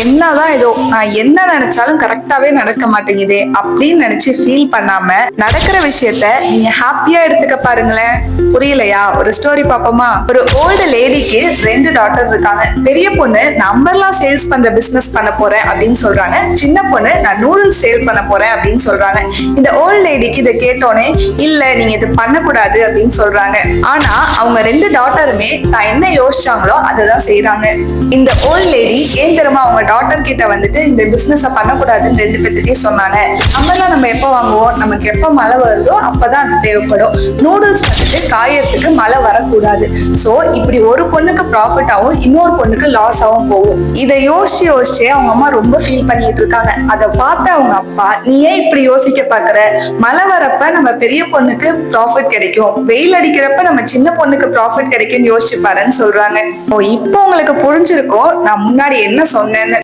என்னதான் ஏதோ நான் என்ன நினைச்சாலும் கரெக்டாவே நடக்க மாட்டேங்குதே அப்படின்னு நினைச்சு ஃபீல் பண்ணாம நடக்கிற விஷயத்த நீங்க ஹாப்பியா எடுத்துக்க பாருங்களேன். புரியலையா? ஒரு ஸ்டோரி பாப்போமா? ஒரு ஓல்டு லேடிக்கு 2 டாட்டர் இருக்காங்க. பெரிய பொண்ணு நம்பர்லாம் சேல்ஸ் பண்ற பிசினஸ் பண்ண போறேன் அப்படின்னு சொல்றாங்க. சின்ன பொண்ணு நான் நூடுல்ஸ் சேல் பண்ண போறேன் அப்படின்னு சொல்றாங்க. இந்த ஓல்டு லேடிக்கு இதை கேட்டோன்னே இல்ல நீங்க இது பண்ணக்கூடாது அப்படின்னு சொல்றாங்க. ஆனா அவங்க 2 டாட்டருமே நான் என்ன யோசிச்சாங்களோ அததான் செய்யறாங்க. இந்த ஓல்டு லேடி ஏன் தெரியுமா அவங்க டாட்டர் கிட்ட வந்துட்டு இந்த பிசினஸ் பண்ணக்கூடாதுன்னு 2 பேர்த்துட்டே சொன்னாங்க. நம்மலாம் நம்ம எப்ப வாங்குவோம், நமக்கு எப்ப மழை வருதோ அப்பதான் அது தேவைப்படும். நூடுல்ஸ் வந்துட்டு காயறதுக்கு மழை வரக்கூடாது. சோ இப்படி ஒரு பொண்ணுக்கு ப்ராஃபிட் ஆகும், இன்னொரு பொண்ணுக்கு லாஸ் ஆகும் போகும். இதை யோசிச்சு அவங்க அம்மா ரொம்ப ஃபீல் பண்ணிட்டு இருக்காங்க. அதை பார்த்து அவங்க அப்பா நீ ஏன் இப்படி யோசிக்க பாக்குற, மழை வரப்ப நம்ம பெரிய பொண்ணுக்கு ப்ராஃபிட் கிடைக்கும், வெயில் அடிக்கிறப்ப நம்ம சின்ன பொண்ணுக்கு ப்ராஃபிட் கிடைக்கும்னு யோசிச்சு பாருன்னு சொல்றாங்க. இப்போ உங்களுக்கு புரிஞ்சிருக்கும் நான் முன்னாடி என்ன சொன்னேன்னு.